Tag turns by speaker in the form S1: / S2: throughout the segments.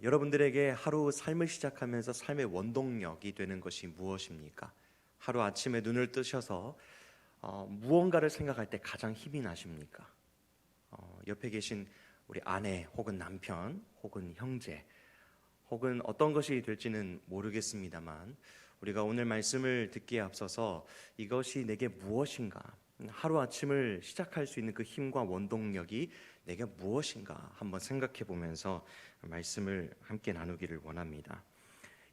S1: 여러분들에게 하루 삶을 시작하면서 삶의 원동력이 되는 것이 무엇입니까? 하루 아침에 눈을 뜨셔서 무언가를 생각할 때 가장 힘이 나십니까? 옆에 계신 우리 아내 혹은 남편 혹은 형제 혹은 어떤 것이 될지는 모르겠습니다만, 우리가 오늘 말씀을 듣기에 앞서서 이것이 내게 무엇인가, 하루 아침을 시작할 수 있는 그 힘과 원동력이 내게 무엇인가 한번 생각해 보면서 말씀을 함께 나누기를 원합니다.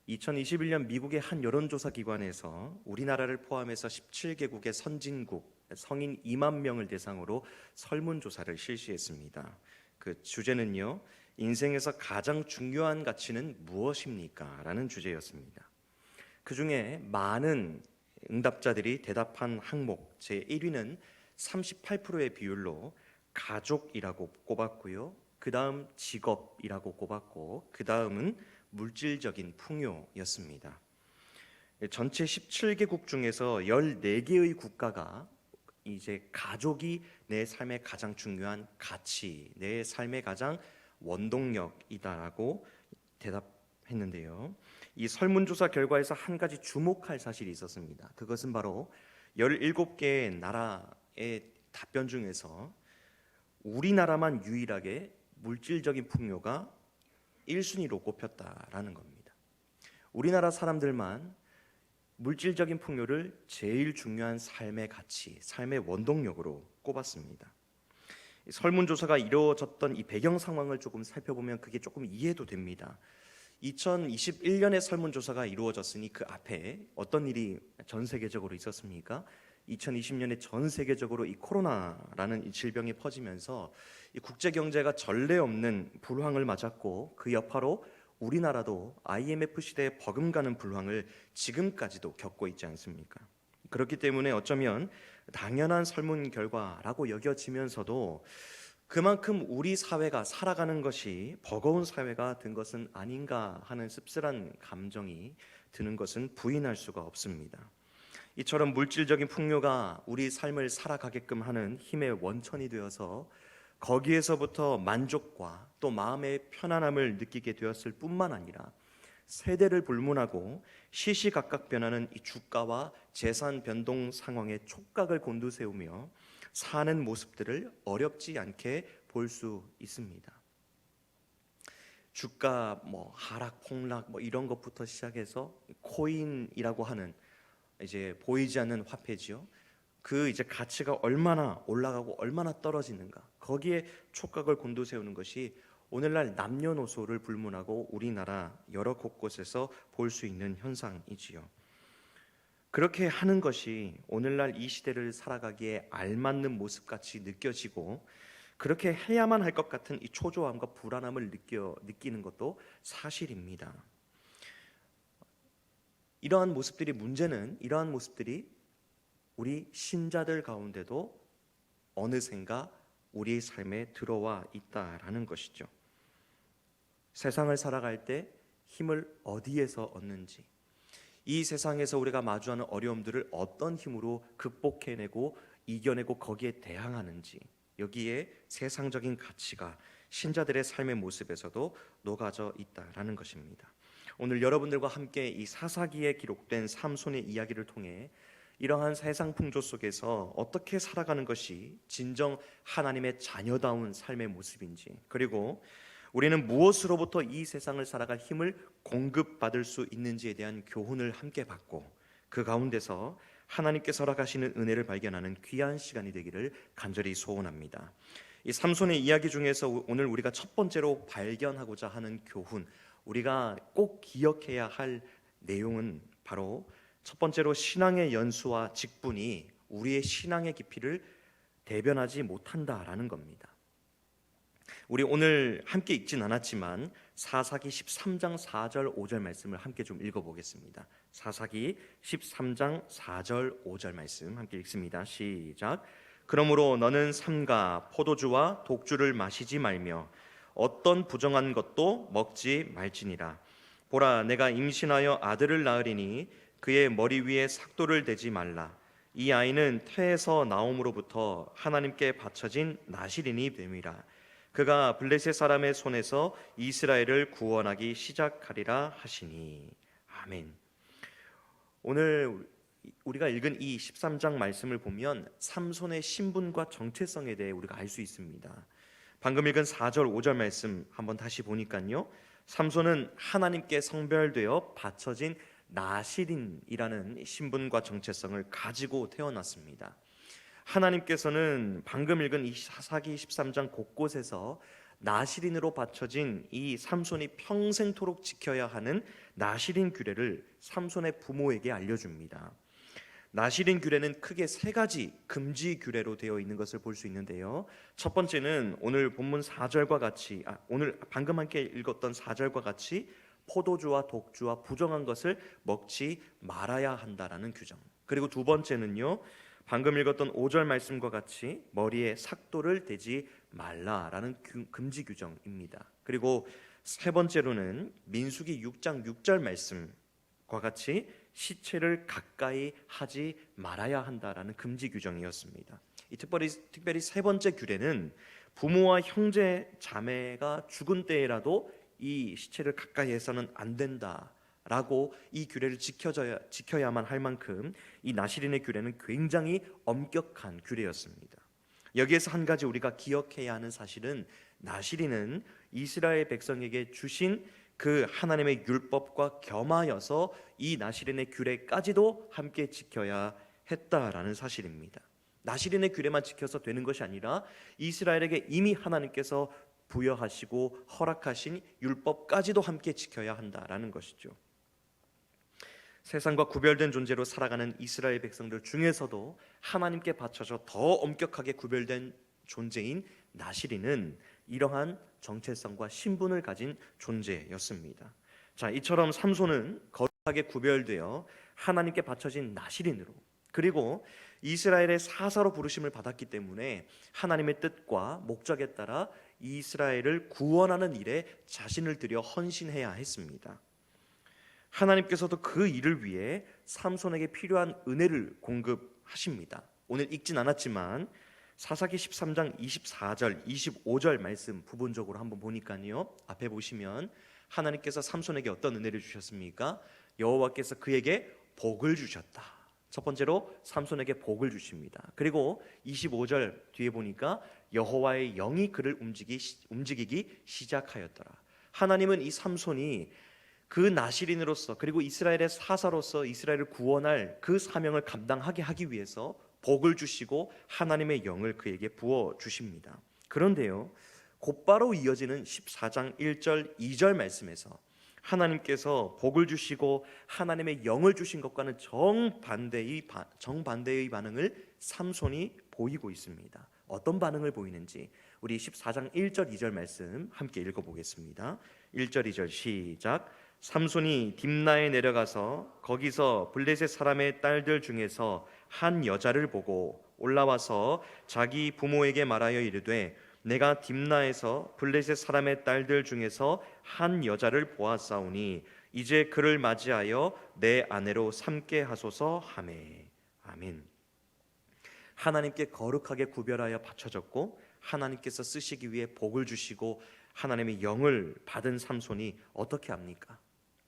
S1: 2021년 미국의 한 여론조사 기관에서 우리나라를 포함해서 17개국의 선진국 성인 2만 명을 대상으로 설문조사를 실시했습니다. 그 주제는요, 인생에서 가장 중요한 가치는 무엇입니까? 라는 주제였습니다. 그 중에 많은 응답자들이 대답한 항목 제1위는 38%의 비율로 가족이라고 꼽았고요, 그 다음 직업이라고 꼽았고, 그 다음은 물질적인 풍요였습니다. 전체 17개국 중에서 14개의 국가가 이제 가족이 내 삶의 가장 중요한 가치, 내 삶의 가장 원동력이다라고 대답했는데요. 이 설문조사 결과에서 한 가지 주목할 사실이 있었습니다. 그것은 바로 17개의 나라의 답변 중에서 우리나라만 유일하게 물질적인 풍요가 1순위로 꼽혔다라는 겁니다. 우리나라 사람들만 물질적인 풍요를 제일 중요한 삶의 가치, 삶의 원동력으로 꼽았습니다. 설문조사가 이루어졌던 이 배경 상황을 조금 살펴보면 그게 조금 이해도 됩니다. 2021년에 설문조사가 이루어졌으니 그 앞에 어떤 일이 전 세계적으로 있었습니까? 2020년에 전 세계적으로 이 코로나라는 이 질병이 퍼지면서 이 국제 경제가 전례 없는 불황을 맞았고, 그 여파로 우리나라도 IMF 시대에 버금가는 불황을 지금까지도 겪고 있지 않습니까? 그렇기 때문에 어쩌면 당연한 설문 결과라고 여겨지면서도 그만큼 우리 사회가 살아가는 것이 버거운 사회가 된 것은 아닌가 하는 씁쓸한 감정이 드는 것은 부인할 수가 없습니다. 이처럼 물질적인 풍요가 우리 삶을 살아가게끔 하는 힘의 원천이 되어서 거기에서부터 만족과 또 마음의 편안함을 느끼게 되었을 뿐만 아니라 세대를 불문하고 시시각각 변하는 이 주가와 재산 변동 상황에 촉각을 곤두세우며 사는 모습들을 어렵지 않게 볼 수 있습니다. 주가 하락 폭락 이런 것부터 시작해서 코인이라고 하는 이제 보이지 않는 화폐지요. 그 이제 가치가 얼마나 올라가고 얼마나 떨어지는가, 거기에 촉각을 곤두세우는 것이 오늘날 남녀노소를 불문하고 우리나라 여러 곳곳에서 볼 수 있는 현상이지요. 그렇게 하는 것이 오늘날 이 시대를 살아가기에 알맞는 모습같이 느껴지고, 그렇게 해야만 할 것 같은 이 초조함과 불안함을 느끼는 것도 사실입니다. 이러한 모습들이 우리 신자들 가운데도 어느샌가 우리의 삶에 들어와 있다라는 것이죠. 세상을 살아갈 때 힘을 어디에서 얻는지, 이 세상에서 우리가 마주하는 어려움들을 어떤 힘으로 극복해내고 이겨내고 거기에 대항하는지, 여기에 세상적인 가치가 신자들의 삶의 모습에서도 녹아져 있다라는 것입니다. 오늘 여러분들과 함께 이 사사기에 기록된 삼손의 이야기를 통해 이러한 세상 풍조 속에서 어떻게 살아가는 것이 진정 하나님의 자녀다운 삶의 모습인지, 그리고 우리는 무엇으로부터 이 세상을 살아갈 힘을 공급받을 수 있는지에 대한 교훈을 함께 받고, 그 가운데서 하나님께서 허락하시는 은혜를 발견하는 귀한 시간이 되기를 간절히 소원합니다. 이 삼손의 이야기 중에서 오늘 우리가 첫 번째로 발견하고자 하는 교훈, 우리가 꼭 기억해야 할 내용은 바로 첫 번째로 신앙의 연수와 직분이 우리의 신앙의 깊이를 대변하지 못한다라는 겁니다. 우리 오늘 함께 읽진 않았지만 사사기 13장 4절 5절 말씀을 함께 좀 읽어보겠습니다. 사사기 13장 4절 5절 말씀 함께 읽습니다. 시작. 그러므로 너는 삼가 포도주와 독주를 마시지 말며 어떤 부정한 것도 먹지 말지니라. 보라, 내가 임신하여 아들을 낳으리니 그의 머리 위에 삭도를 대지 말라. 이 아이는 태에서 나옴으로부터 하나님께 바쳐진 나실인이 됨이라. 그가 블레셋 사람의 손에서 이스라엘을 구원하기 시작하리라 하시니. 아멘. 오늘 우리가 읽은 이 13장 말씀을 보면 삼손의 신분과 정체성에 대해 우리가 알 수 있습니다. 방금 읽은 4절 5절 말씀 한번 다시 보니까요, 삼손은 하나님께 성별되어 바쳐진 나실인이라는 신분과 정체성을 가지고 태어났습니다. 하나님께서는 방금 읽은 이 사사기 13장 곳곳에서 나실인으로 바쳐진 이 삼손이 평생토록 지켜야 하는 나실인 규례를 삼손의 부모에게 알려줍니다. 나실인 규례는 크게 세 가지 금지 규례로 되어 있는 것을 볼 수 있는데요. 첫 번째는 오늘 본문 4절과 같이 오늘 방금 함께 읽었던 4절과 같이 포도주와 독주와 부정한 것을 먹지 말아야 한다라는 규정. 그리고 두 번째는요, 방금 읽었던 5절 말씀과 같이 머리에 삭도를 대지 말라라는 금지 규정입니다. 그리고 세 번째로는 민수기 6장 6절 말씀과 같이 시체를 가까이 하지 말아야 한다라는 금지 규정이었습니다. 이 특별히 세 번째 규례는 부모와 형제 자매가 죽은 때에라도 이 시체를 가까이 해서는 안 된다라고 이 규례를 지켜야만 할 만큼 이 나실인의 규례는 굉장히 엄격한 규례였습니다. 여기에서 한 가지 우리가 기억해야 하는 사실은, 나실인은 이스라엘 백성에게 주신 그 하나님의 율법과 겸하여서 이 나실인의 규례까지도 함께 지켜야 했다라는 사실입니다. 나실인의 규례만 지켜서 되는 것이 아니라 이스라엘에게 이미 하나님께서 부여하시고 허락하신 율법까지도 함께 지켜야 한다라는 것이죠. 세상과 구별된 존재로 살아가는 이스라엘 백성들 중에서도 하나님께 바쳐져 더 엄격하게 구별된 존재인 나실인은 이러한 정체성과 신분을 가진 존재였습니다. 자, 이처럼 삼손은 거룩하게 구별되어 하나님께 바쳐진 나실인으로, 그리고 이스라엘의 사사로 부르심을 받았기 때문에 하나님의 뜻과 목적에 따라 이스라엘을 구원하는 일에 자신을 들여 헌신해야 했습니다. 하나님께서도 그 일을 위해 삼손에게 필요한 은혜를 공급하십니다. 오늘 읽진 않았지만 사사기 13장 24절 25절 말씀 부분적으로 한번 보니까요, 앞에 보시면 하나님께서 삼손에게 어떤 은혜를 주셨습니까? 여호와께서 그에게 복을 주셨다. 첫 번째로 삼손에게 복을 주십니다. 그리고 25절 뒤에 보니까 여호와의 영이 그를 움직이기 시작하였더라. 하나님은 이 삼손이 그 나실인으로서, 그리고 이스라엘의 사사로서 이스라엘을 구원할 그 사명을 감당하게 하기 위해서 복을 주시고 하나님의 영을 그에게 부어 주십니다. 그런데요, 곧바로 이어지는 14장 1절 2절 말씀에서 하나님께서 복을 주시고 하나님의 영을 주신 것과는 정반대의 반응을 삼손이 보이고 있습니다. 어떤 반응을 보이는지 우리 14장 1절 2절 말씀 함께 읽어보겠습니다. 1절 2절 시작. 삼손이 딥나에 내려가서 거기서 블레셋 사람의 딸들 중에서 한 여자를 보고 올라와서 자기 부모에게 말하여 이르되, 내가 딥나에서 블레셋 사람의 딸들 중에서 한 여자를 보았사오니 이제 그를 맞이하여 내 아내로 삼게 하소서 하매. 아멘. 하나님께 거룩하게 구별하여 바쳐졌고 하나님께서 쓰시기 위해 복을 주시고 하나님의 영을 받은 삼손이 어떻게 합니까?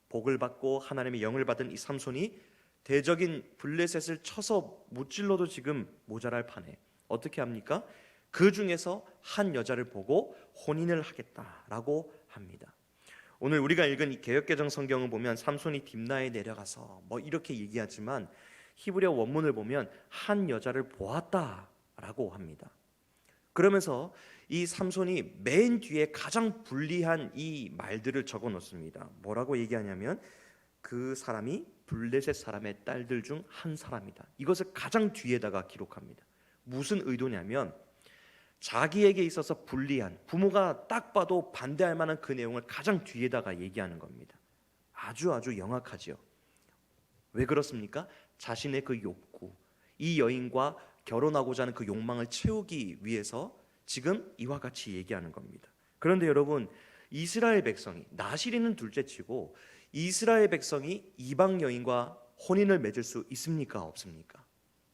S1: 복을 받고 하나님의 영을 받은 이 삼손이 대적인 블레셋을 쳐서 무찔러도 지금 모자랄 판에 어떻게 합니까? 그 중에서 한 여자를 보고 혼인을 하겠다라고 합니다. 오늘 우리가 읽은 이 개역개정 성경을 보면 삼손이 딥나에 내려가서 이렇게 얘기하지만 히브리어 원문을 보면 한 여자를 보았다라고 합니다. 그러면서 이 삼손이 맨 뒤에 가장 불리한 이 말들을 적어 놓습니다. 뭐라고 얘기하냐면 그 사람이 블레셋 사람의 딸들 중 한 사람이다. 이것을 가장 뒤에다가 기록합니다. 무슨 의도냐면 자기에게 있어서 불리한, 부모가 딱 봐도 반대할 만한 그 내용을 가장 뒤에다가 얘기하는 겁니다. 아주 영악하지요. 왜 그렇습니까? 자신의 그 욕구, 이 여인과 결혼하고자 하는 그 욕망을 채우기 위해서 지금 이와 같이 얘기하는 겁니다. 그런데 여러분, 이스라엘 백성이, 나실인은 둘째치고 이스라엘 백성이 이방 여인과 혼인을 맺을 수 있습니까? 없습니까?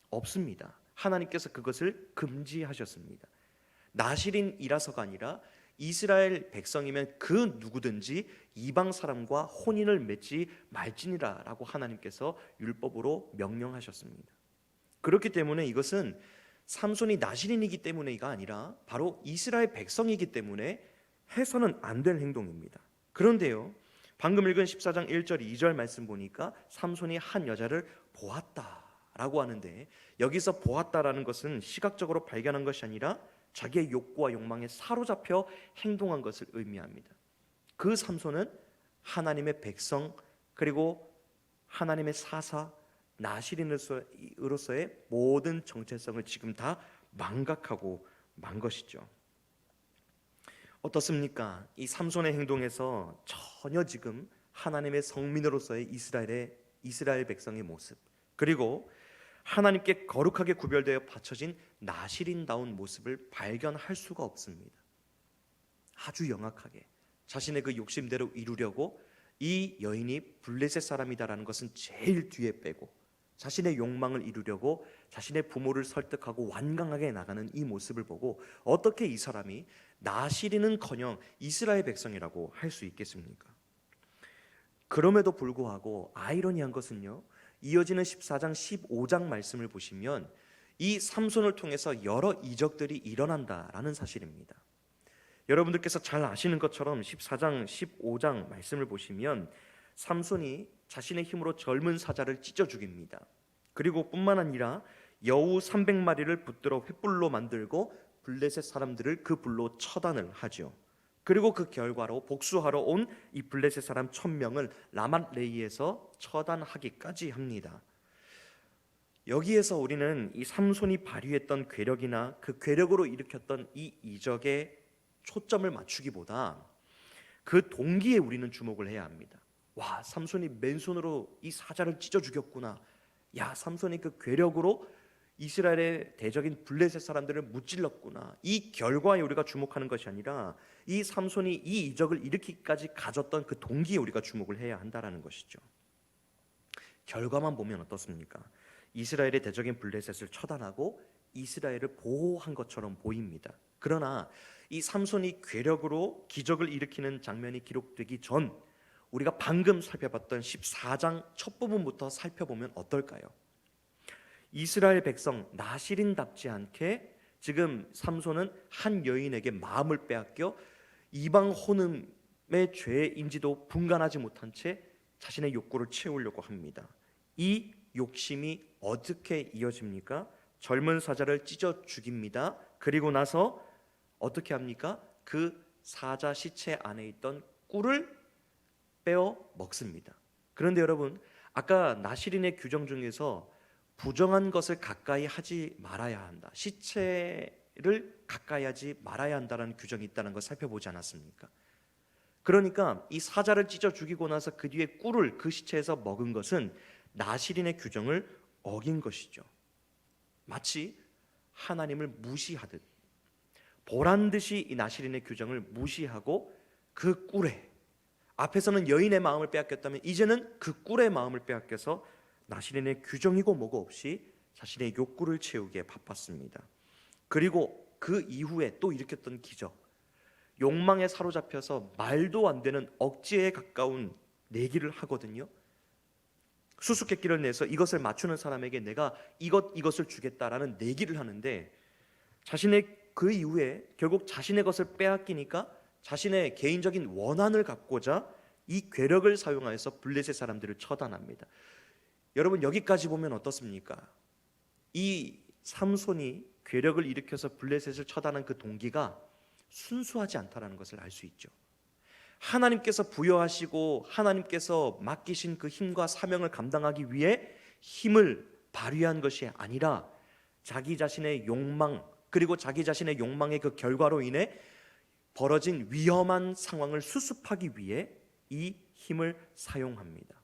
S1: 없습니다. 하나님께서 그것을 금지하셨습니다. 나실인이라서가 아니라 이스라엘 백성이면 그 누구든지 이방 사람과 혼인을 맺지 말지니라라고 하나님께서 율법으로 명령하셨습니다. 그렇기 때문에 이것은 삼손이 나실인이기 때문에가 아니라 바로 이스라엘 백성이기 때문에 해서는 안 될 행동입니다. 그런데요, 방금 읽은 14장 1절 2절 말씀 보니까 삼손이 한 여자를 보았다라고 하는데, 여기서 보았다라는 것은 시각적으로 발견한 것이 아니라 자기의 욕구와 욕망에 사로잡혀 행동한 것을 의미합니다. 그 삼손은 하나님의 백성, 그리고 하나님의 사사 나실인으로서의 모든 정체성을 지금 다 망각하고 만 것이죠. 어떻습니까? 이 삼손의 행동에서 전혀 지금 하나님의 성민으로서의 이스라엘 백성의 모습, 그리고 하나님께 거룩하게 구별되어 바쳐진 나실인다운 모습을 발견할 수가 없습니다. 아주 영악하게 자신의 그 욕심대로 이루려고 이 여인이 블레셋 사람이다라는 것은 제일 뒤에 빼고 자신의 욕망을 이루려고 자신의 부모를 설득하고 완강하게 나가는 이 모습을 보고 어떻게 이 사람이 나실인은커녕 이스라엘 백성이라고 할 수 있겠습니까? 그럼에도 불구하고 아이러니한 것은요, 이어지는 14장 15장 말씀을 보시면 이 삼손을 통해서 여러 이적들이 일어난다라는 사실입니다. 여러분들께서 잘 아시는 것처럼 14장 15장 말씀을 보시면 삼손이 자신의 힘으로 젊은 사자를 찢어 죽입니다. 그리고 뿐만 아니라 여우 300마리를 붙들어 횃불로 만들고 블레셋 사람들을 그 불로 처단을 하죠. 그리고 그 결과로 복수하러 온 이 블레셋 사람 1000명을 라맛레이에서 처단하기까지 합니다. 여기에서 우리는 이 삼손이 발휘했던 괴력이나 그 괴력으로 일으켰던 이 이적에 초점을 맞추기보다 그 동기에 우리는 주목을 해야 합니다. 와, 삼손이 맨손으로 이 사자를 찢어 죽였구나. 야, 삼손이 그 괴력으로 이스라엘의 대적인 블레셋 사람들을 무찔렀구나. 이 결과에 우리가 주목하는 것이 아니라 이 삼손이 이 이적을 일으키기까지 가졌던 그 동기에 우리가 주목을 해야 한다라는 것이죠. 결과만 보면 어떻습니까? 이스라엘의 대적인 블레셋을 처단하고 이스라엘을 보호한 것처럼 보입니다. 그러나 이 삼손이 괴력으로 기적을 일으키는 장면이 기록되기 전 우리가 방금 살펴봤던 14장 첫 부분부터 살펴보면 어떨까요? 이스라엘 백성 나실인답지 않게 지금 삼손은 한 여인에게 마음을 빼앗겨 이방 혼음의 죄인지도 분간하지 못한 채 자신의 욕구를 채우려고 합니다. 이 욕심이 어떻게 이어집니까? 젊은 사자를 찢어 죽입니다. 그리고 나서 어떻게 합니까? 그 사자 시체 안에 있던 꿀을 빼어 먹습니다. 그런데 여러분, 아까 나실인의 규정 중에서 부정한 것을 가까이 하지 말아야 한다, 시체를 가까이 하지 말아야 한다는 규정이 있다는 걸 살펴보지 않았습니까? 그러니까 이 사자를 찢어 죽이고 나서 그 뒤에 꿀을 그 시체에서 먹은 것은 나실인의 규정을 어긴 것이죠. 마치 하나님을 무시하듯 보란듯이 이 나실인의 규정을 무시하고 그 꿀에, 앞에서는 여인의 마음을 빼앗겼다면 이제는 그 꿀의 마음을 빼앗겨서 나실인의 규정이고 뭐고 없이 자신의 욕구를 채우기에 바빴습니다. 그리고 그 이후에 또 일으켰던 기적, 욕망에 사로잡혀서 말도 안 되는 억지에 가까운 내기를 하거든요. 수수께끼를 내서 이것을 맞추는 사람에게 내가 이것을 주겠다라는 내기를 하는데, 자신의 그 이후에 결국 자신의 것을 빼앗기니까 자신의 개인적인 원한을 갖고자 이 괴력을 사용하여서 블레셋 사람들을 처단합니다. 여러분, 여기까지 보면 어떻습니까? 이 삼손이 괴력을 일으켜서 블레셋을 처단한 그 동기가 순수하지 않다라는 것을 알 수 있죠. 하나님께서 부여하시고 하나님께서 맡기신 그 힘과 사명을 감당하기 위해 힘을 발휘한 것이 아니라 자기 자신의 욕망, 그리고 자기 자신의 욕망의 그 결과로 인해 벌어진 위험한 상황을 수습하기 위해 이 힘을 사용합니다.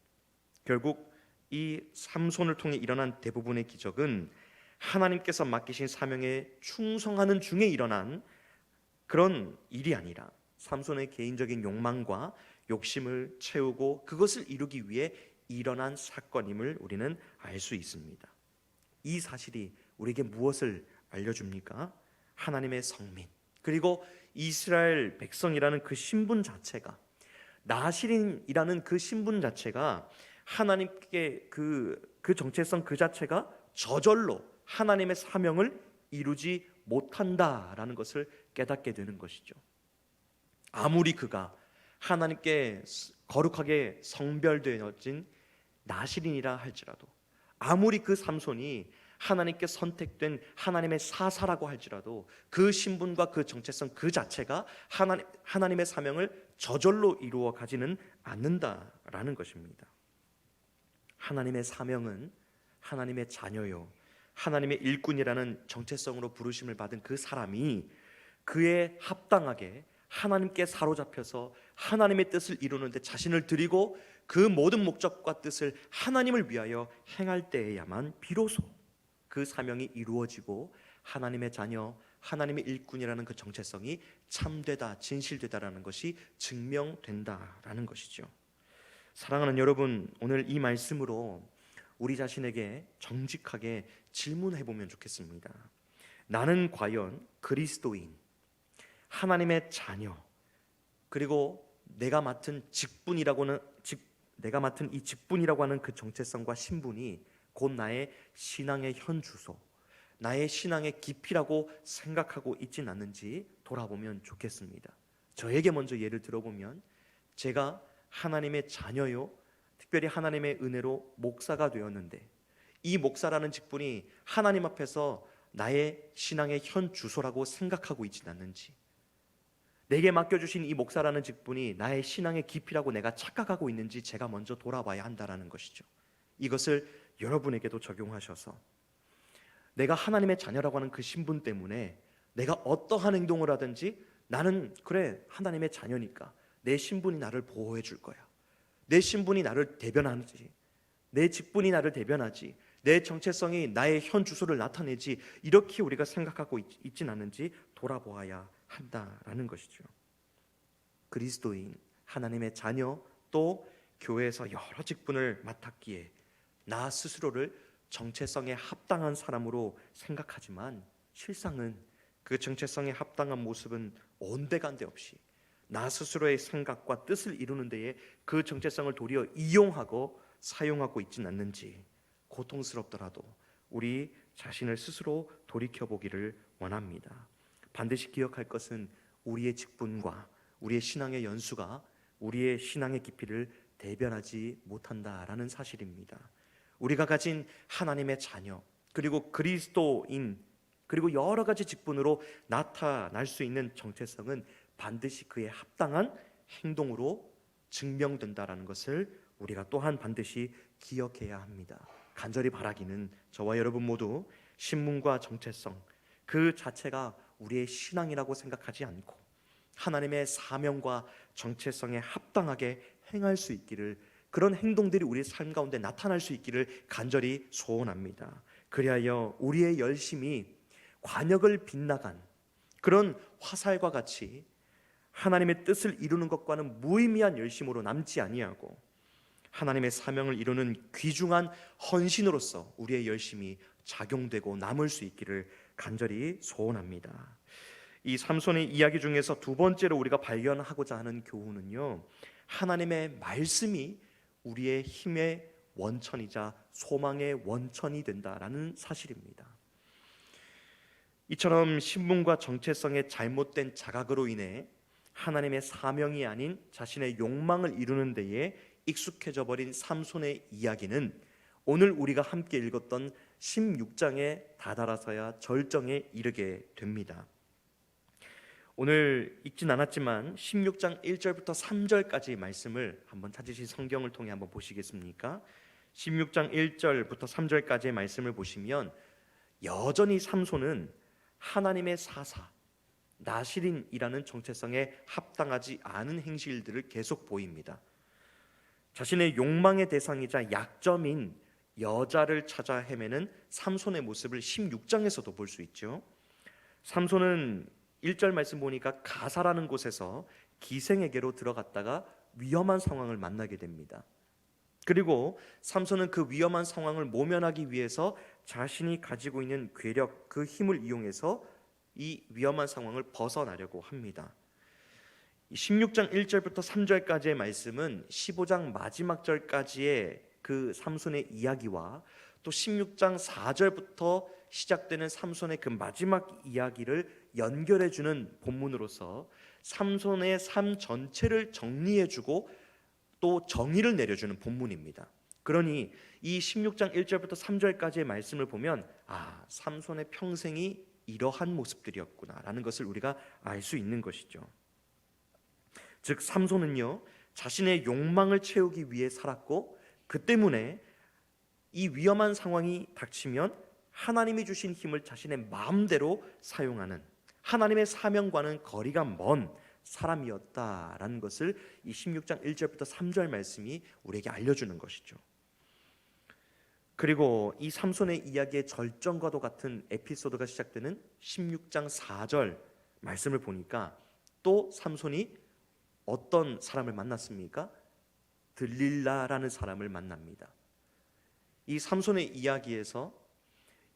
S1: 결국 이 삼손을 통해 일어난 대부분의 기적은 하나님께서 맡기신 사명에 충성하는 중에 일어난 그런 일이 아니라 삼손의 개인적인 욕망과 욕심을 채우고 그것을 이루기 위해 일어난 사건임을 우리는 알 수 있습니다. 이 사실이 우리에게 무엇을 알려줍니까? 하나님의 성민, 그리고 이스라엘 백성이라는 그 신분 자체가, 나시린이라는 그 신분 자체가 하나님께 그 정체성 그 자체가 저절로 하나님의 사명을 이루지 못한다라는 것을 깨닫게 되는 것이죠. 아무리 그가 하나님께 거룩하게 성별되어진 나시린이라 할지라도, 아무리 그 삼손이 하나님께 선택된 하나님의 사사라고 할지라도 그 신분과 그 정체성 그 자체가 하나님의 사명을 저절로 이루어 가지는 않는다라는 것입니다. 하나님의 사명은 하나님의 자녀요, 하나님의 일꾼이라는 정체성으로 부르심을 받은 그 사람이 그에 합당하게 하나님께 사로잡혀서 하나님의 뜻을 이루는데 자신을 드리고 그 모든 목적과 뜻을 하나님을 위하여 행할 때에야만 비로소 그 사명이 이루어지고 하나님의 자녀, 하나님의 일꾼이라는 그 정체성이 참되다, 진실되다라는 것이 증명된다라는 것이죠. 사랑하는 여러분, 오늘 이 말씀으로 우리 자신에게 정직하게 질문해 보면 좋겠습니다. 나는 과연 그리스도인, 하나님의 자녀, 그리고 내가 맡은 이 직분이라고 하는 그 정체성과 신분이 곧 나의 신앙의 현 주소, 나의 신앙의 깊이라고 생각하고 있진 않는지 돌아보면 좋겠습니다. 저에게 먼저 예를 들어보면, 제가 하나님의 자녀요, 특별히 하나님의 은혜로 목사가 되었는데 이 목사라는 직분이 하나님 앞에서 나의 신앙의 현 주소라고 생각하고 있진 않는지, 내게 맡겨주신 이 목사라는 직분이 나의 신앙의 깊이라고 내가 착각하고 있는지 제가 먼저 돌아봐야 한다는 것이죠. 이것을 여러분에게도 적용하셔서 내가 하나님의 자녀라고 하는 그 신분 때문에 내가 어떠한 행동을 하든지 나는 그래 하나님의 자녀니까 내 신분이 나를 보호해 줄 거야, 내 신분이 나를 대변하지, 내 직분이 나를 대변하지, 내 정체성이 나의 현 주소를 나타내지, 이렇게 우리가 생각하고 있진 않은지 돌아보아야 한다라는 것이죠. 그리스도인, 하나님의 자녀, 또 교회에서 여러 직분을 맡았기에 나 스스로를 정체성에 합당한 사람으로 생각하지만 실상은 그 정체성에 합당한 모습은 온데간데 없이 나 스스로의 생각과 뜻을 이루는 데에 그 정체성을 도리어 이용하고 사용하고 있지는 않는지 고통스럽더라도 우리 자신을 스스로 돌이켜보기를 원합니다. 반드시 기억할 것은 우리의 직분과 우리의 신앙의 연수가 우리의 신앙의 깊이를 대변하지 못한다라는 사실입니다. 우리가 가진 하나님의 자녀, 그리고 그리스도인, 그리고 여러 가지 직분으로 나타날 수 있는 정체성은 반드시 그에 합당한 행동으로 증명된다라는 것을 우리가 또한 반드시 기억해야 합니다. 간절히 바라기는 저와 여러분 모두 신분과 정체성 그 자체가 우리의 신앙이라고 생각하지 않고 하나님의 사명과 정체성에 합당하게 행할 수 있기를, 그런 행동들이 우리의 삶 가운데 나타날 수 있기를 간절히 소원합니다. 그리하여 우리의 열심이 관역을 빗나간 그런 화살과 같이 하나님의 뜻을 이루는 것과는 무의미한 열심으로 남지 아니하고 하나님의 사명을 이루는 귀중한 헌신으로서 우리의 열심이 작용되고 남을 수 있기를 간절히 소원합니다. 이 삼손의 이야기 중에서 두 번째로 우리가 발견하고자 하는 교훈은요, 하나님의 말씀이 우리의 힘의 원천이자 소망의 원천이 된다라는 사실입니다. 이처럼 신분과 정체성의 잘못된 자각으로 인해 하나님의 사명이 아닌 자신의 욕망을 이루는 데에 익숙해져 버린 삼손의 이야기는 오늘 우리가 함께 읽었던 16장에 다다라서야 절정에 이르게 됩니다. 오늘 읽진 않았지만 16장 1절부터 3절까지 말씀을 한번 찾으신 성경을 통해 한번 보시겠습니까? 16장 1절부터 3절까지의 말씀을 보시면 여전히 삼손은 하나님의 사사, 나시린이라는 정체성에 합당하지 않은 행실들을 계속 보입니다. 자신의 욕망의 대상이자 약점인 여자를 찾아 헤매는 삼손의 모습을 16장에서도 볼 수 있죠. 삼손은 1절 말씀 보니까 가사라는 곳에서 기생에게로 들어갔다가 위험한 상황을 만나게 됩니다. 그리고 삼손은 그 위험한 상황을 모면하기 위해서 자신이 가지고 있는 괴력, 그 힘을 이용해서 이 위험한 상황을 벗어나려고 합니다. 16장 1절부터 3절까지의 말씀은 15장 마지막 절까지의 그 삼손의 이야기와 또 16장 4절부터 시작되는 삼손의 그 마지막 이야기를 연결해주는 본문으로서 삼손의 삶 전체를 정리해주고 또 정의를 내려주는 본문입니다. 그러니 이 16장 1절부터 3절까지의 말씀을 보면 삼손의 평생이 이러한 모습들이었구나라는 것을 우리가 알 수 있는 것이죠. 즉 삼손은요, 자신의 욕망을 채우기 위해 살았고 그 때문에 이 위험한 상황이 닥치면 하나님이 주신 힘을 자신의 마음대로 사용하는, 하나님의 사명과는 거리가 먼 사람이었다라는 것을 이 16장 1절부터 3절 말씀이 우리에게 알려주는 것이죠. 그리고 이 삼손의 이야기의 절정과도 같은 에피소드가 시작되는 16장 4절 말씀을 보니까 또 삼손이 어떤 사람을 만났습니까? 들릴라라는 사람을 만납니다. 이 삼손의 이야기에서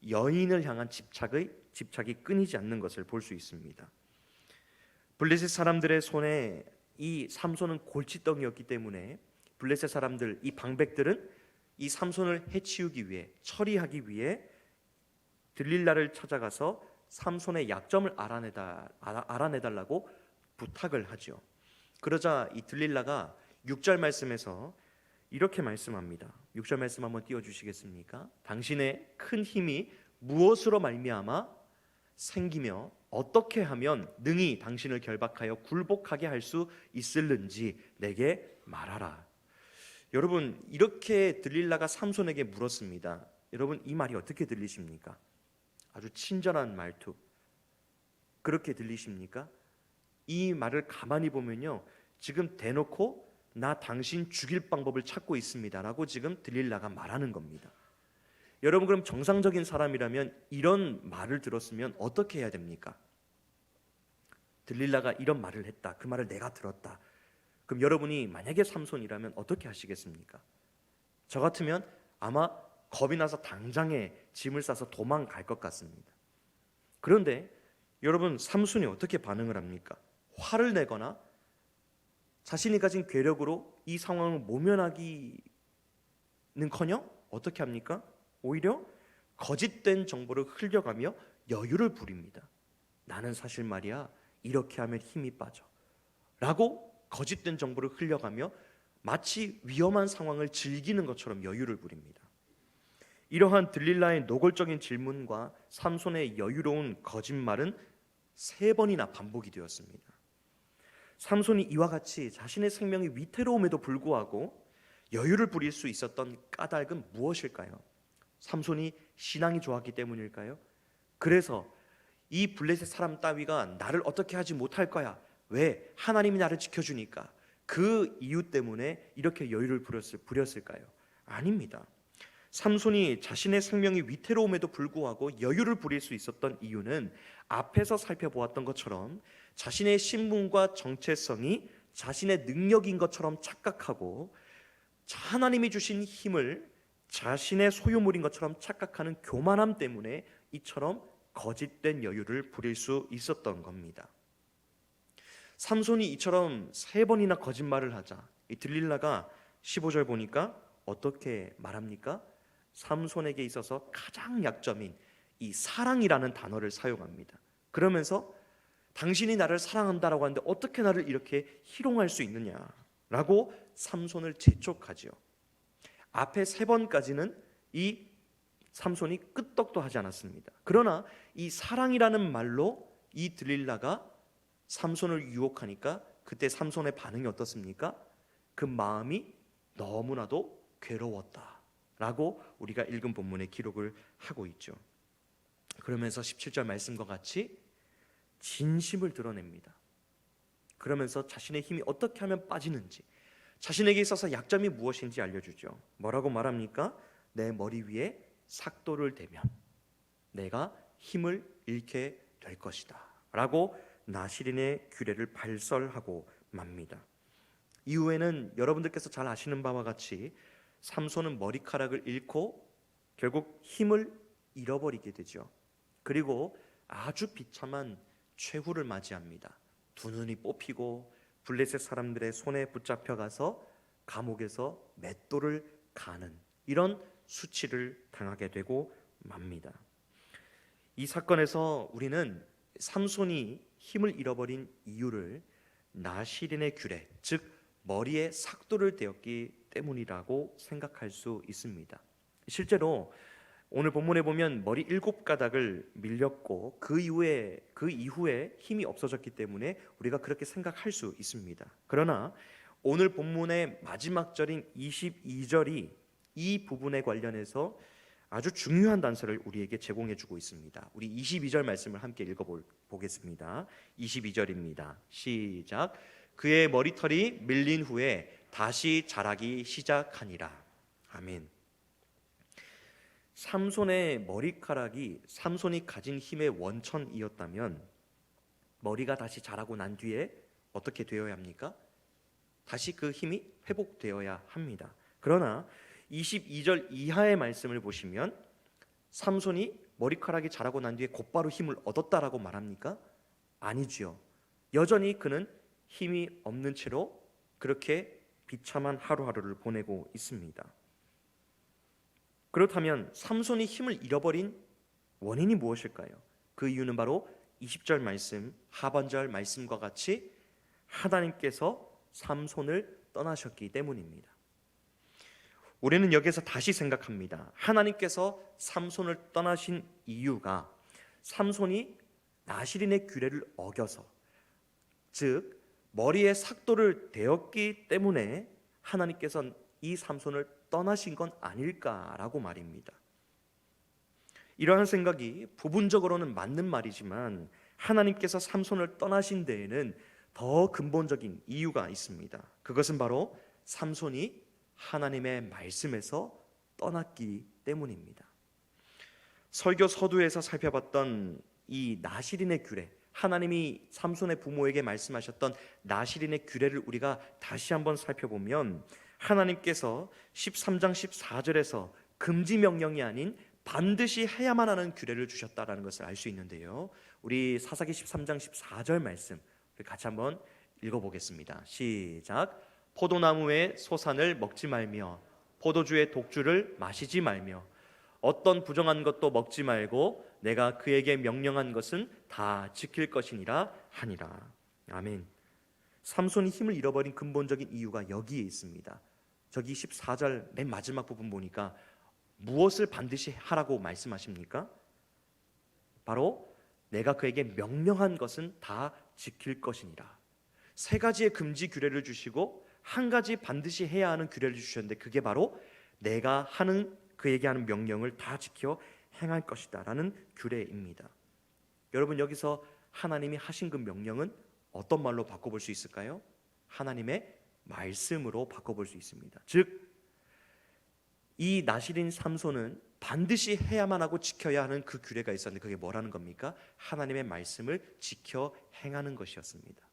S1: 여인을 향한 집착이 끊이지 않는 것을 볼 수 있습니다. 블레셋 사람들의 손에 이 삼손은 골칫덩이였기 때문에 블레셋 사람들, 이 방백들은 이 삼손을 해치우기 위해, 처리하기 위해 들릴라를 찾아가서 삼손의 약점을 알아내달라고 부탁을 하죠. 그러자 이 들릴라가 6절 말씀에서 이렇게 말씀합니다. 6절 말씀 한번 띄워주시겠습니까? 당신의 큰 힘이 무엇으로 말미암아 생기며 어떻게 하면 능히 당신을 결박하여 굴복하게 할 수 있을는지 내게 말하라. 여러분, 이렇게 들릴라가 삼손에게 물었습니다. 여러분, 이 말이 어떻게 들리십니까? 아주 친절한 말투, 그렇게 들리십니까? 이 말을 가만히 보면요, 지금 대놓고 나 당신 죽일 방법을 찾고 있습니다 라고 지금 들릴라가 말하는 겁니다. 여러분, 그럼 정상적인 사람이라면 이런 말을 들었으면 어떻게 해야 됩니까? 들릴라가 이런 말을 했다, 그 말을 내가 들었다. 그럼 여러분이 만약에 삼손이라면 어떻게 하시겠습니까? 저 같으면 아마 겁이 나서 당장에 짐을 싸서 도망갈 것 같습니다. 그런데 여러분, 삼손이 어떻게 반응을 합니까? 화를 내거나 자신이 가진 괴력으로 이 상황을 모면하기는커녕 어떻게 합니까? 오히려 거짓된 정보를 흘려가며 여유를 부립니다. 나는 사실 말이야, 이렇게 하면 힘이 빠져 라고 거짓된 정보를 흘려가며 마치 위험한 상황을 즐기는 것처럼 여유를 부립니다. 이러한 들릴라의 노골적인 질문과 삼손의 여유로운 거짓말은 3번이나 반복이 되었습니다. 삼손이 이와 같이 자신의 생명이 위태로움에도 불구하고 여유를 부릴 수 있었던 까닭은 무엇일까요? 삼손이 신앙이 좋았기 때문일까요? 그래서 이 블레셋 사람 따위가 나를 어떻게 하지 못할 거야. 왜? 하나님이 나를 지켜주니까. 그 이유 때문에 이렇게 여유를 부렸을까요? 아닙니다. 삼손이 자신의 생명이 위태로움에도 불구하고 여유를 부릴 수 있었던 이유는 앞에서 살펴보았던 것처럼 자신의 신분과 정체성이 자신의 능력인 것처럼 착각하고 하나님이 주신 힘을 자신의 소유물인 것처럼 착각하는 교만함 때문에 이처럼 거짓된 여유를 부릴 수 있었던 겁니다. 삼손이 이처럼 3번이나 거짓말을 하자 이 들릴라가 15절 보니까 어떻게 말합니까? 삼손에게 있어서 가장 약점인 이 사랑이라는 단어를 사용합니다. 그러면서 당신이 나를 사랑한다라고 하는데 어떻게 나를 이렇게 희롱할 수 있느냐라고 삼손을 재촉하지요. 앞에 3번까지는 이 삼손이 끄떡도 하지 않았습니다. 그러나 이 사랑이라는 말로 이 들릴라가 삼손을 유혹하니까 그때 삼손의 반응이 어떻습니까? 그 마음이 너무나도 괴로웠다라고 우리가 읽은 본문에 기록을 하고 있죠. 그러면서 17절 말씀과 같이 진심을 드러냅니다. 그러면서 자신의 힘이 어떻게 하면 빠지는지, 자신에게 있어서 약점이 무엇인지 알려주죠. 뭐라고 말합니까? 내 머리 위에 삭도를 대면 내가 힘을 잃게 될 것이다 라고 나시린의 규례를 발설하고 맙니다. 이후에는 여러분들께서 잘 아시는 바와 같이 삼손은 머리카락을 잃고 결국 힘을 잃어버리게 되죠. 그리고 아주 비참한 최후를 맞이합니다. 두 눈이 뽑히고 블레셋 사람들의 손에 붙잡혀 가서 감옥에서 맷돌을 가는 이런 수치를 당하게 되고 맙니다. 이 사건에서 우리는 삼손이 힘을 잃어버린 이유를 나시린의 규례, 즉 머리에 삭도를 대었기 때문이라고 생각할 수 있습니다. 실제로 오늘 본문에 보면 머리 7가닥을 밀렸고 그 이후에 힘이 없어졌기 때문에 우리가 그렇게 생각할 수 있습니다. 그러나 오늘 본문의 마지막 절인 22절이 이 부분에 관련해서 아주 중요한 단서를 우리에게 제공해 주고 있습니다. 우리 22절 말씀을 함께 읽어보겠습니다. 22절입니다. 시작. 그의 머리털이 밀린 후에 다시 자라기 시작하니라. 아멘. 삼손의 머리카락이 삼손이 가진 힘의 원천이었다면 머리가 다시 자라고 난 뒤에 어떻게 되어야 합니까? 다시 그 힘이 회복되어야 합니다. 그러나 22절 이하의 말씀을 보시면 삼손이 머리카락이 자라고 난 뒤에 곧바로 힘을 얻었다라고 말합니까? 아니지요. 여전히 그는 힘이 없는 채로 그렇게 비참한 하루하루를 보내고 있습니다. 그렇다면 삼손이 힘을 잃어버린 원인이 무엇일까요? 그 이유는 바로 20절 말씀, 하반절 말씀과 같이 하나님께서 삼손을 떠나셨기 때문입니다. 우리는 여기서 다시 생각합니다. 하나님께서 삼손을 떠나신 이유가 삼손이 나시린의 규례를 어겨서, 즉 머리에 삭도를 대었기 때문에 하나님께서 이 삼손을 떠나신 건 아닐까라고 말입니다. 이러한 생각이 부분적으로는 맞는 말이지만 하나님께서 삼손을 떠나신 데에는 더 근본적인 이유가 있습니다. 그것은 바로 삼손이 하나님의 말씀에서 떠났기 때문입니다. 설교 서두에서 살펴봤던 이 나시린의 규례, 하나님이 삼손의 부모에게 말씀하셨던 나시린의 규례를 우리가 다시 한번 살펴보면 하나님께서 13장 14절에서 금지 명령이 아닌 반드시 해야만 하는 규례를 주셨다라는 것을 알 수 있는데요. 우리 사사기 13장 14절 말씀 같이 한번 읽어보겠습니다. 시작. 포도나무의 소산을 먹지 말며 포도주의 독주를 마시지 말며 어떤 부정한 것도 먹지 말고 내가 그에게 명령한 것은 다 지킬 것이니라 하니라. 아멘. 삼손이 힘을 잃어버린 근본적인 이유가 여기에 있습니다. 저기 14절 맨 마지막 부분 보니까 무엇을 반드시 하라고 말씀하십니까? 바로 내가 그에게 명령한 것은 다 지킬 것이니라. 세 가지의 금지 규례를 주시고 한 가지 반드시 해야 하는 규례를 주셨는데 그게 바로 내가 그에게 하는 명령을 다 지켜 행할 것이다 라는 규례입니다. 여러분, 여기서 하나님이 하신 그 명령은 어떤 말로 바꿔볼 수 있을까요? 하나님의 말씀으로 바꿔볼 수 있습니다. 즉, 이 나시린 삼손은 반드시 해야만 하고 지켜야 하는 그 규례가 있었는데 그게 뭐라는 겁니까? 하나님의 말씀을 지켜 행하는 것이었습니다.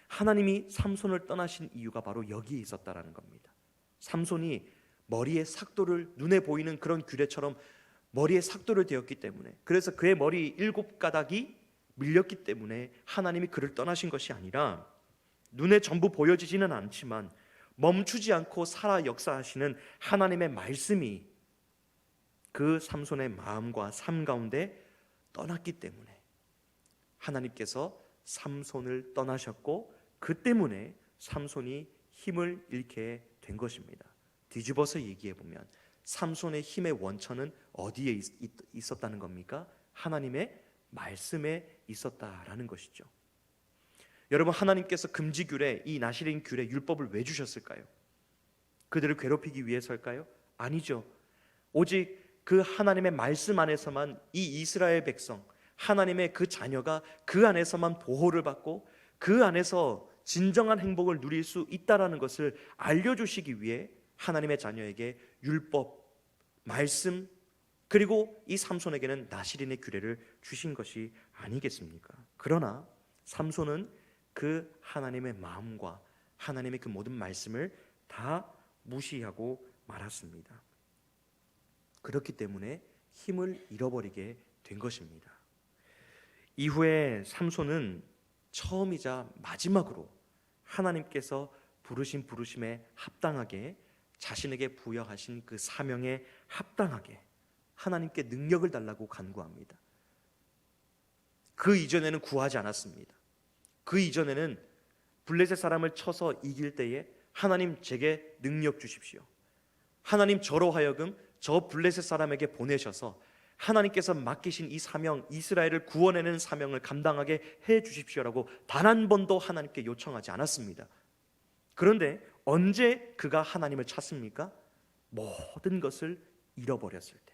S1: 하나님이 삼손을 떠나신 이유가 바로 여기에 있었다라는 겁니다. 삼손이 머리에 삭도를, 눈에 보이는 그런 규례처럼 머리에 삭도를 대었기 때문에, 그래서 그의 머리 7가닥이 밀렸기 때문에 하나님이 그를 떠나신 것이 아니라 눈에 전부 보여지지는 않지만 멈추지 않고 살아 역사하시는 하나님의 말씀이 그 삼손의 마음과 삶 가운데 떠났기 때문에 하나님께서 삼손을 떠나셨고 그 때문에 삼손이 힘을 잃게 된 것입니다. 뒤집어서 얘기해 보면 삼손의 힘의 원천은 어디에 있었다는 겁니까? 하나님의 말씀에 있었다라는 것이죠. 여러분, 하나님께서 금지 규례, 이 나시린 규례, 율법을 왜 주셨을까요? 그들을 괴롭히기 위해서일까요? 아니죠. 오직 그 하나님의 말씀 안에서만 이 이스라엘 백성, 하나님의 그 자녀가 그 안에서만 보호를 받고 그 안에서 진정한 행복을 누릴 수 있다라는 것을 알려주시기 위해 하나님의 자녀에게 율법, 말씀, 그리고 이 삼손에게는 나시린의 규례를 주신 것이 아니겠습니까? 그러나 삼손은 그 하나님의 마음과 하나님의 그 모든 말씀을 다 무시하고 말았습니다. 그렇기 때문에 힘을 잃어버리게 된 것입니다. 이후에 삼손은 처음이자 마지막으로 하나님께서 부르신 부르심에 합당하게 자신에게 부여하신 그 사명에 합당하게 하나님께 능력을 달라고 간구합니다. 그 이전에는 구하지 않았습니다. 그 이전에는 블레셋 사람을 쳐서 이길 때에 하나님 제게 능력 주십시오. 하나님 저로 하여금 저 블레셋 사람에게 보내셔서 하나님께서 맡기신 이 사명, 이스라엘을 구원해내는 사명을 감당하게 해 주십시오라고 단 한 번도 하나님께 요청하지 않았습니다. 그런데 언제 그가 하나님을 찾습니까? 모든 것을 잃어버렸을 때,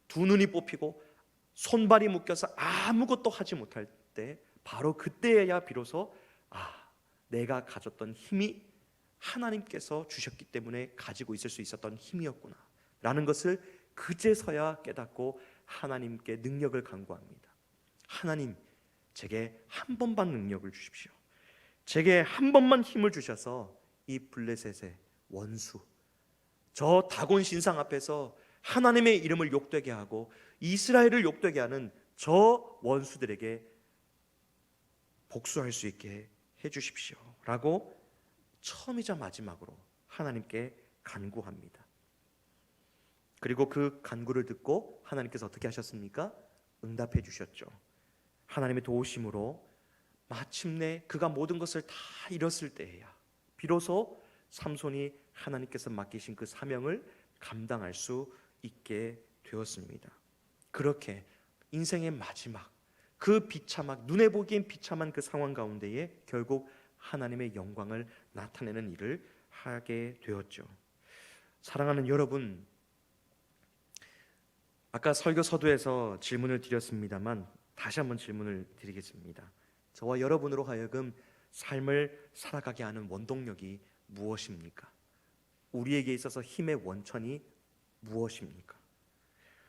S1: 두 눈이 뽑히고 손발이 묶여서 아무것도 하지 못할 때, 바로 그때야 비로소 내가 가졌던 힘이 하나님께서 주셨기 때문에 가지고 있을 수 있었던 힘이었구나 라는 것을 그제서야 깨닫고 하나님께 능력을 간구합니다. 하나님, 제게 한 번만 능력을 주십시오. 제게 한 번만 힘을 주셔서 이 블레셋의 원수, 저 다곤 신상 앞에서 하나님의 이름을 욕되게 하고 이스라엘을 욕되게 하는 저 원수들에게 복수할 수 있게 해주십시오 라고 처음이자 마지막으로 하나님께 간구합니다. 그리고 그 간구를 듣고 하나님께서 어떻게 하셨습니까? 응답해 주셨죠. 하나님의 도우심으로 마침내 그가 모든 것을 다 잃었을 때에야 비로소 삼손이 하나님께서 맡기신 그 사명을 감당할 수 있게 되었습니다. 그렇게 인생의 마지막, 그 비참한, 눈에 보기엔 비참한 그 상황 가운데에 결국 하나님의 영광을 나타내는 일을 하게 되었죠. 사랑하는 여러분, 아까 설교 서두에서 질문을 드렸습니다만 다시 한번 질문을 드리겠습니다. 저와 여러분으로 하여금 삶을 살아가게 하는 원동력이 무엇입니까? 우리에게 있어서 힘의 원천이 무엇입니까?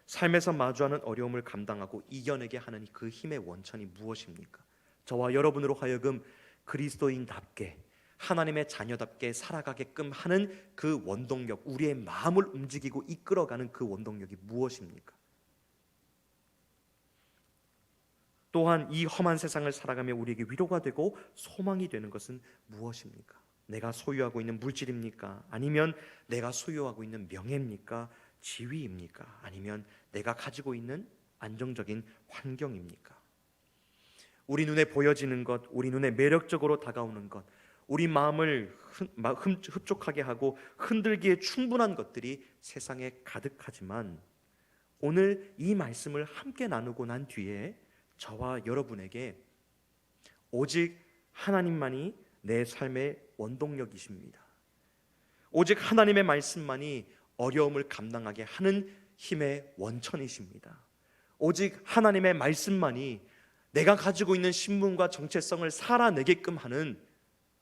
S1: 삶에서 마주하는 어려움을 감당하고 이겨내게 하는 그 힘의 원천이 무엇입니까? 저와 여러분으로 하여금 그리스도인답게 하나님의 자녀답게 살아가게끔 하는 그 원동력, 우리의 마음을 움직이고 이끌어가는 그 원동력이 무엇입니까? 또한 이 험한 세상을 살아가며 우리에게 위로가 되고 소망이 되는 것은 무엇입니까? 내가 소유하고 있는 물질입니까? 아니면 내가 소유하고 있는 명예입니까? 지위입니까? 아니면 내가 가지고 있는 안정적인 환경입니까? 우리 눈에 보여지는 것, 우리 눈에 매력적으로 다가오는 것, 우리 마음을 흡족하게 하고 흔들기에 충분한 것들이 세상에 가득하지만 오늘 이 말씀을 함께 나누고 난 뒤에 저와 여러분에게 오직 하나님만이 내 삶의 원동력이십니다. 오직 하나님의 말씀만이 어려움을 감당하게 하는 힘의 원천이십니다. 오직 하나님의 말씀만이 내가 가지고 있는 신분과 정체성을 살아내게끔 하는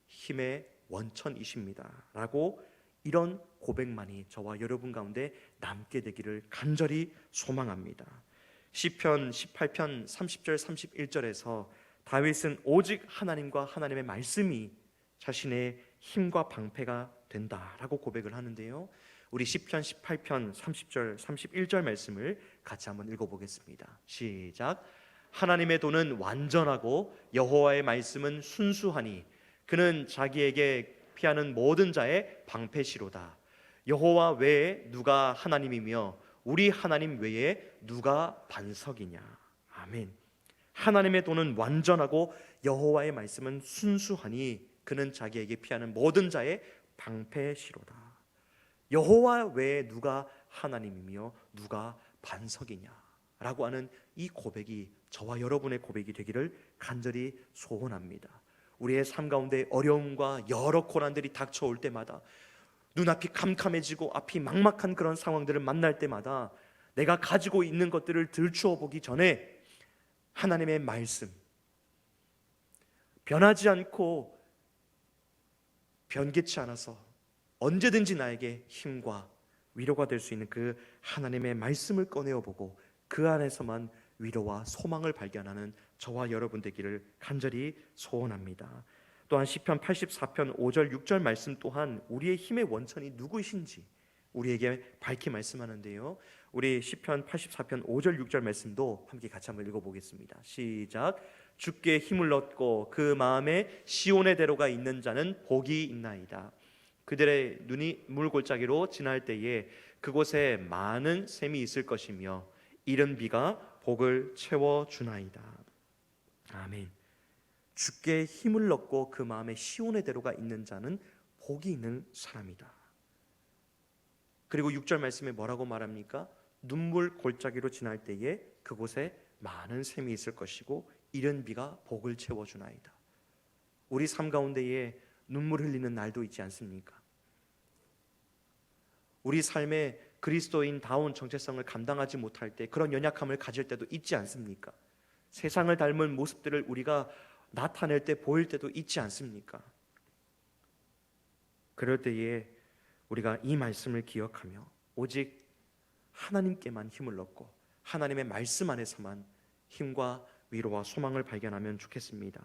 S1: 힘의 원천이십니다 라고 이런 고백만이 저와 여러분 가운데 남게 되기를 간절히 소망합니다. 시편 18편 30절 31절에서 다윗은 오직 하나님과 하나님의 말씀이 자신의 힘과 방패가 된다라고 고백을 하는데요, 우리 시편 18편 30절 31절 말씀을 같이 한번 읽어보겠습니다. 시작. 하나님의 도는 완전하고 여호와의 말씀은 순수하니 그는 자기에게 피하는 모든 자의 방패시로다. 여호와 외에 누가 하나님이며 우리 하나님 외에 누가 반석이냐. 아멘. 하나님의 도는 완전하고 여호와의 말씀은 순수하니 그는 자기에게 피하는 모든 자의 방패시로다. 여호와 외에 누가 하나님이며 누가 반석이냐라고 하는 이 고백이 저와 여러분의 고백이 되기를 간절히 소원합니다. 우리의 삶 가운데 어려움과 여러 고난들이 닥쳐올 때마다 눈앞이 캄캄해지고 앞이 막막한 그런 상황들을 만날 때마다 내가 가지고 있는 것들을 들추어 보기 전에 하나님의 말씀, 변하지 않고 변개치 않아서 언제든지 나에게 힘과 위로가 될 수 있는 그 하나님의 말씀을 꺼내어 보고 그 안에서만 위로와 소망을 발견하는 저와 여러분 되기를 간절히 소원합니다. 또한 시편 84편 5절 6절 말씀 또한 우리의 힘의 원천이 누구이신지 우리에게 밝히 말씀하는데요, 우리 시편 84편 5절 6절 말씀도 함께 같이 한번 읽어보겠습니다. 시작. 주께 힘을 얻고 그 마음에 시온의 대로가 있는 자는 복이 있나이다. 그들의 눈이 물골짜기로 지날 때에 그곳에 많은 샘이 있을 것이며 이른 비가 복을 채워주나이다. 아멘. 주께 힘을 얻고 그 마음에 시온의 대로가 있는 자는 복이 있는 사람이다. 그리고 6절 말씀에 뭐라고 말합니까? 눈물 골짜기로 지날 때에 그곳에 많은 샘이 있을 것이고 이른 비가 복을 채워주나이다. 우리 삶 가운데에 눈물 흘리는 날도 있지 않습니까? 우리 삶에 그리스도인다운 정체성을 감당하지 못할 때 그런 연약함을 가질 때도 있지 않습니까? 세상을 닮은 모습들을 우리가 나타낼 때 보일 때도 있지 않습니까? 그럴 때에 우리가 이 말씀을 기억하며 오직 하나님께만 힘을 얻고 하나님의 말씀 안에서만 힘과 위로와 소망을 발견하면 좋겠습니다.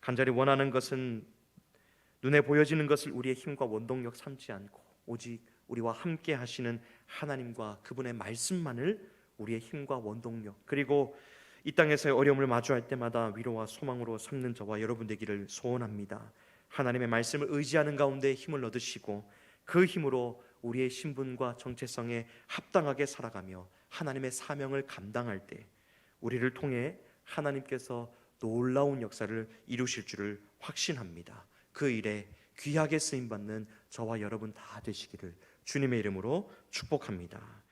S1: 간절히 원하는 것은 눈에 보여지는 것을 우리의 힘과 원동력 삼지 않고 오직 우리와 함께 하시는 하나님과 그분의 말씀만을 우리의 힘과 원동력, 그리고 이 땅에서의 어려움을 마주할 때마다 위로와 소망으로 삼는 저와 여러분 되기를 소원합니다. 하나님의 말씀을 의지하는 가운데 힘을 얻으시고 그 힘으로 우리의 신분과 정체성에 합당하게 살아가며 하나님의 사명을 감당할 때 우리를 통해 하나님께서 놀라운 역사를 이루실 줄을 확신합니다. 그 일에 귀하게 쓰임받는 저와 여러분 다 되시기를 주님의 이름으로 축복합니다.